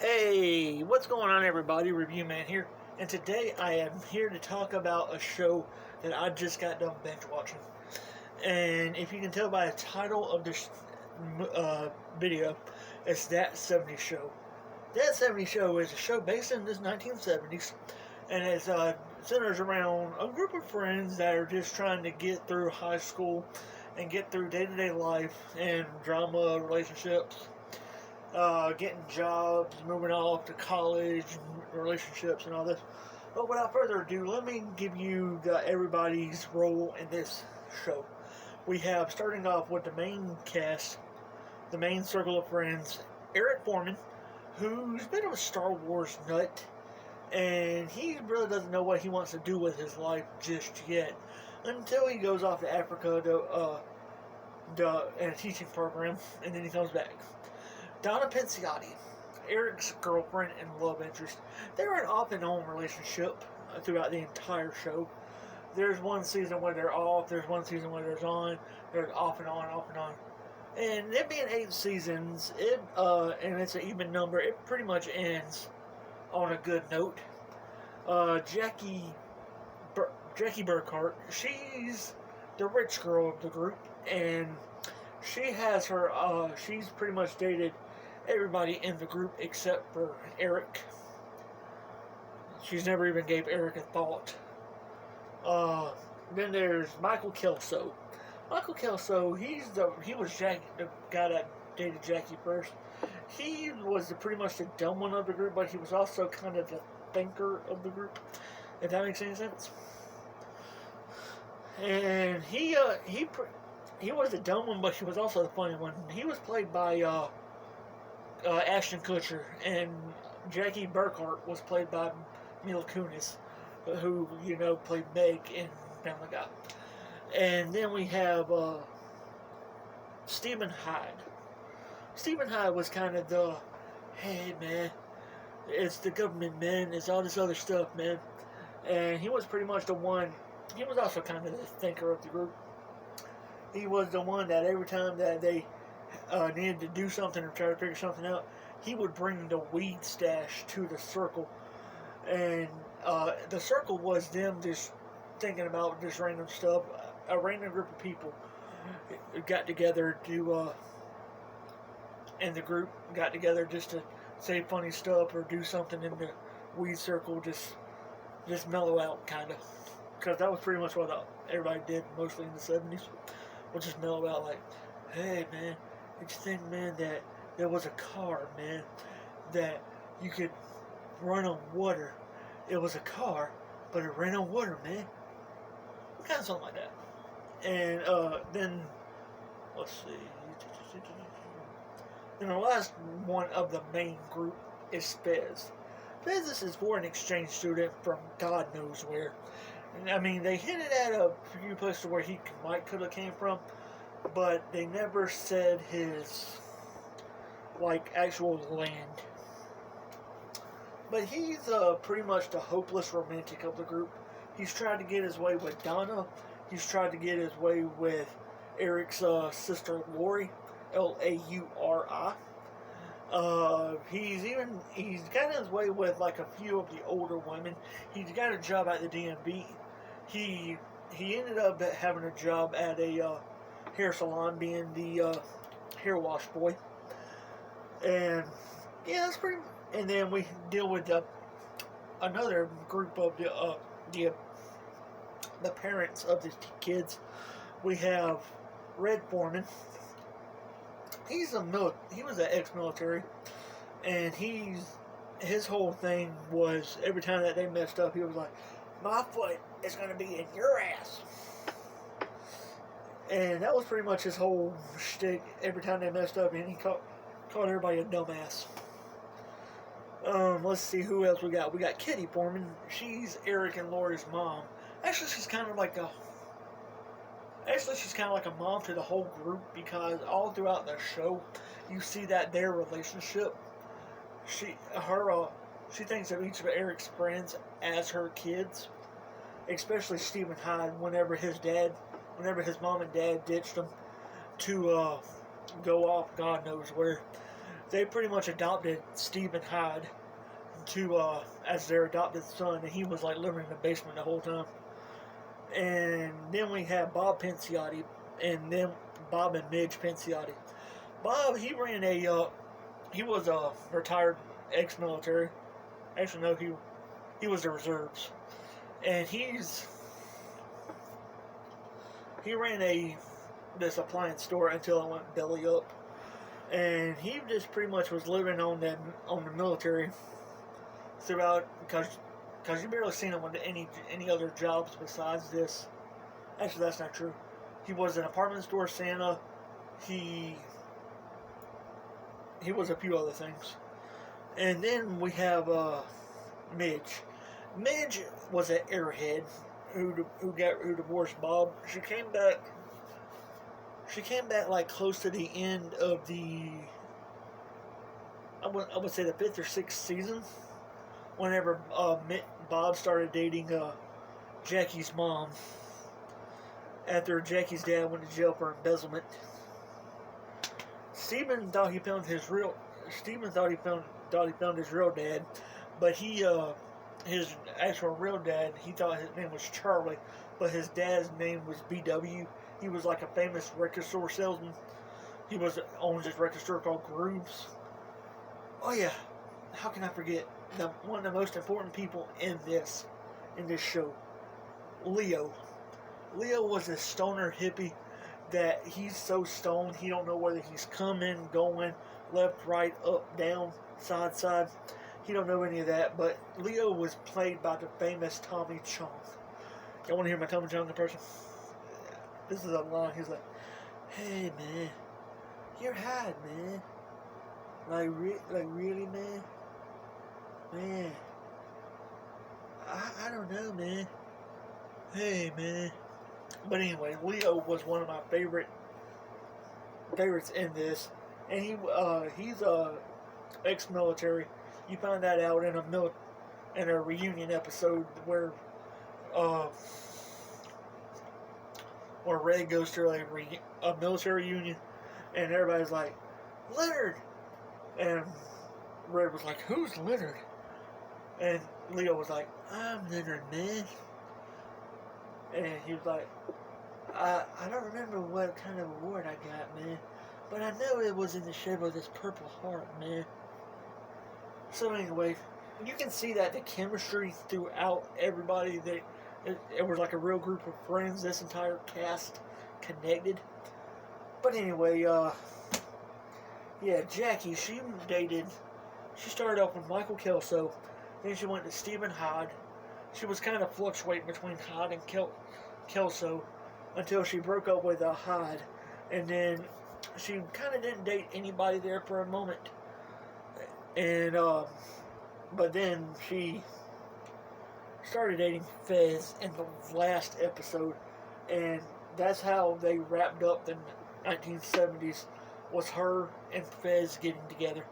Hey, what's going on, everybody? Review Man here, and today I am here to talk about a show that I just got done binge watching. And if you can tell by the title of this video, it's That 70s Show. That 70s Show is a show based in the 1970s, and it centers around a group of friends that are just trying to get through high school and get through day-to-day life and drama, relationships, getting jobs, moving off to college, relationships, and all this. But without further ado, let me give you everybody's role in this show. We have, starting off with the main cast, the main circle of friends, Eric Foreman, who's a bit of a Star Wars nut, and he really doesn't know what he wants to do with his life just yet, until he goes off to Africa in a teaching program, and then he comes back. Donna Pinciotti, Eric's girlfriend and love interest. They're an off and on relationship throughout the entire show. There's one season where they're off, there's one season where they're on, they're off and on, off and on. And it being 8 seasons, and it's an even number, it pretty much ends on a good note. Jackie Burkhart, she's the rich girl of the group, and she has she's pretty much dated everybody in the group except for Eric. She's never even gave Eric a thought. Then there's Michael Kelso. Michael Kelso, he was the guy that dated Jackie first. He was pretty much the dumb one of the group, but he was also kind of the thinker of the group, if that makes any sense. And he was the dumb one, but he was also the funny one. He was played by Ashton Kutcher, and Jackie Burkhart was played by Mila Kunis, who, played Meg in Family Guy. And then we have Stephen Hyde. Stephen Hyde was kind of the, hey man, it's the government, man, it's all this other stuff, man. And he was pretty much the one, he was also kind of the thinker of the group. He was the one that every time that they needed to do something or try to figure something out, he would bring the weed stash to the circle. And the circle was them just thinking about just random stuff. A random group of people got together and the group got together just to say funny stuff or do something in the weed circle, just mellow out, kind of. Because that was pretty much what everybody did mostly in the 70s. Would just mellow out like, hey man, did you think, man, that there was a car, man, that you could run on water? It was a car, but it ran on water, man. Kind of something like that. And then, let's see. And the last one of the main group is Fez. Fez is for an exchange student from God knows where. I mean, they hinted at a few places where he could have came from, but they never said his, actual land. But he's pretty much the hopeless romantic of the group. He's tried to get his way with Donna. He's tried to get his way with Eric's sister, Lori, Lauri. He's got his way with, a few of the older women. He's got a job at the DMV. He ended up having a job at a hair salon, being the hair wash boy. And yeah, that's pretty. And then we deal with another group of the parents of the kids. We have Red Foreman. He was an ex-military, and his whole thing was every time that they messed up, he was like, my foot is going to be in your ass. And that was pretty much his whole shtick every time they messed up, and he called everybody a dumbass. Let's see who else we got. We got Kitty Poorman. She's Eric and Laura's mom. Actually, she's kind of like a mom to the whole group, because all throughout the show, you see that their relationship. She thinks of each of Eric's friends as her kids, especially Stephen Hyde. Whenever his mom and dad ditched him to go off God knows where, they pretty much adopted Stephen Hyde as their adopted son, and he was like living in the basement the whole time. And then we have Bob Pinciotti, and then Bob and Midge Pinciotti. Bob, he was a retired ex-military. Actually, no, he was the reserves, and he ran this appliance store until it went belly up, and he just pretty much was living on the military throughout, because you barely seen him with any other jobs besides this. Actually, that's not true. He was an apartment store Santa. He was a few other things. And then we have Midge. Midge was an airhead who divorced Bob. She came back like close to the end of I would say the 5th or 6th season, whenever Bob started dating Jackie's mom after Jackie's dad went to jail for embezzlement. Stephen thought he found his real dad, but his actual real dad, he thought his name was Charlie, but his dad's name was BW. He was like a famous record store salesman. He owns this record store called Grooves. Oh yeah, how can I forget one of the most important people in this show, Leo. Leo was a stoner hippie that he's so stoned he don't know whether he's coming, going, left, right, up, down, side. He don't know any of that, but Leo was played by the famous Tommy Chong. Y'all want to hear my Tommy Chong impression? This is a line. He's like, "Hey man, you're Hyde, man. Like really, man? Man, I don't know, man. Hey man." But anyway, Leo was one of my favorites in this, and he's ex-military. You find that out in a reunion episode where Ray goes to a military reunion, and everybody's like, "Leonard," and Ray was like, "Who's Leonard?" And Leo was like, "I'm Leonard, man." And he was like, I don't remember what kind of award I got, man, but I know it was in the shape of this purple heart, man. So anyway, you can see that the chemistry throughout everybody, it was like a real group of friends. This entire cast connected. But anyway, yeah, Jackie, she started off with Michael Kelso, then she went to Stephen Hyde. She was kind of fluctuating between Hyde and Kelso until she broke up with Hyde, and then she kind of didn't date anybody there for a moment. And but then she started dating Fez in the last episode, and that's how they wrapped up the 1970s, was her and Fez getting together,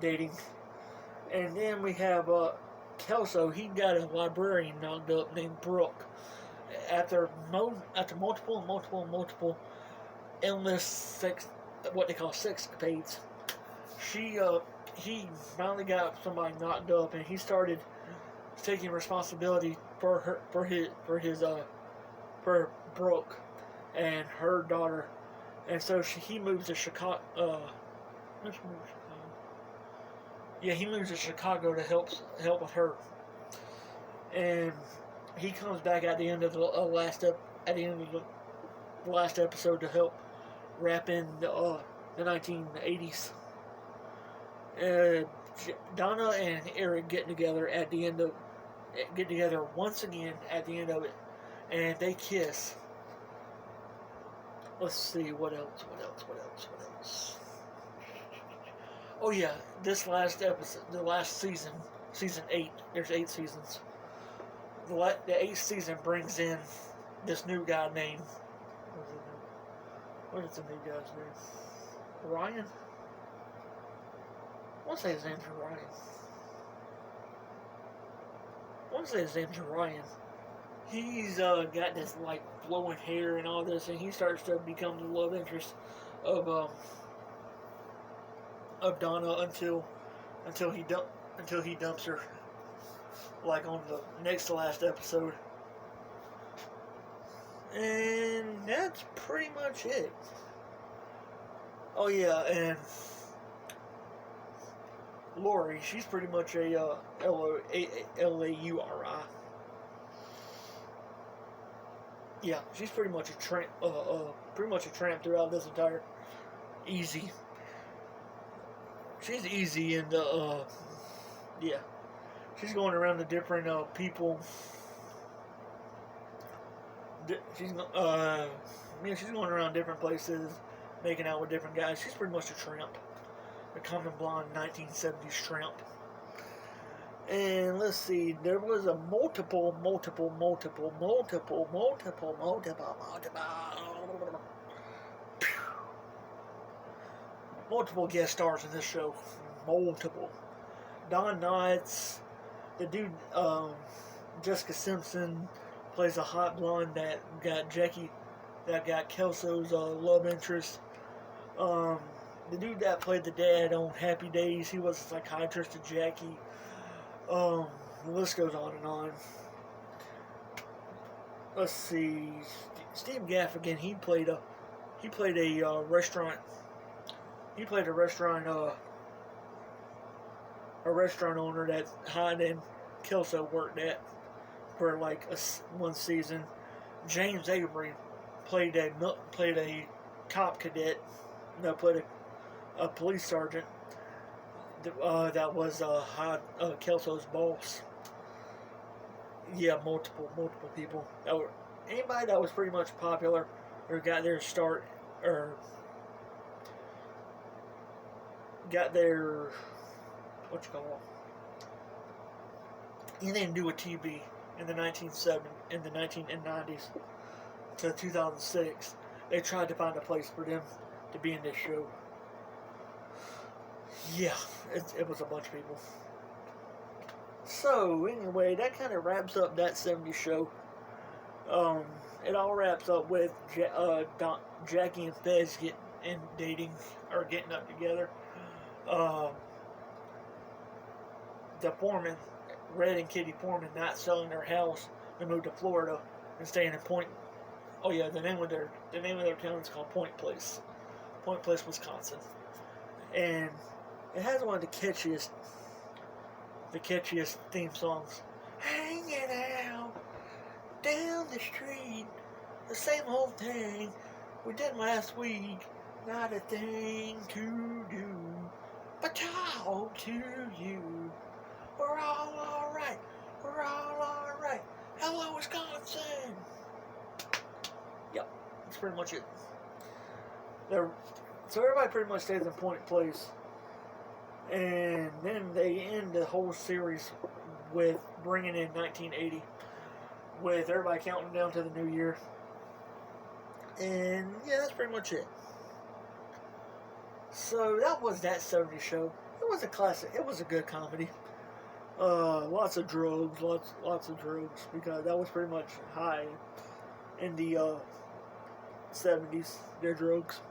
dating. And then we have Kelso. He got a librarian knocked up named Brooke after multiple endless sex, what they call sexcapades. He finally got somebody knocked up, and he started taking responsibility for Brooke and her daughter, and so he moves to Chicago. Yeah, he moves to Chicago to help with her, and he comes back at the end of the last episode to help wrap in the 1980s. Donna and Eric get together once again at the end of it, and they kiss. Let's see, what else? Oh yeah, this last episode, the last season, season 8. There's 8 seasons. The 8th season brings in this new guy named. What is the new guy's name? Ryan. I want to say his name's Ryan. He's got this like flowing hair and all this, and he starts to become the love interest of of Donna until he dumps her, like on the next to last episode. And that's pretty much it. Oh yeah, and Lori, she's pretty much a Lauri. Yeah, she's pretty much a tramp throughout this entire easy. She's easy and yeah, she's going around to different people. She's going around different places, making out with different guys. She's pretty much a tramp, a common blonde 1970s tramp. And let's see, there was a multiple guest stars in this show. Multiple. Don Knotts, the dude, Jessica Simpson plays a hot blonde that got Kelso's love interest. The dude that played the dad on Happy Days, he was a psychiatrist to Jackie. The list goes on and on. Let's see, Steve Gaffigan, he played a restaurant. He played a restaurant owner that Hyde and Kelso worked at for like one season. James Avery played a cop cadet. No, played a police sergeant. That was Kelso's boss. Yeah, multiple people. Anybody that was pretty much popular or got their start or got their anything to do with TV in the 1990s to 2006. They tried to find a place for them to be in this show. Yeah, it was a bunch of people. So, anyway, that kind of wraps up that 70s show. It all wraps up with Jackie and Fez getting up together. The Foreman, Red and Kitty Poorman, not selling their house and moved to Florida and staying in Point. Oh yeah, the name of their town is called Point Place, Wisconsin, and it has one of the catchiest theme songs. Hanging out down the street, the same old thing we did last week. Not a thing to do but talk to you. We're all alright. We're all alright. Hello, Wisconsin. Yep, that's pretty much it. So everybody pretty much stays in Point Place. And then they end the whole series with bringing in 1980, with everybody counting down to the new year. And yeah, that's pretty much it. So that was that 70s show. It was a classic. It was a good comedy. Lots of drugs, lots of drugs, because that was pretty much high in the 70s. Their drugs.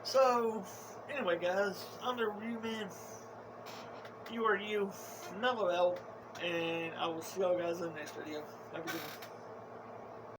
So anyway, guys, I'm the review man. You are you. Mellow out, and I will see y'all guys in the next video. Have a good one.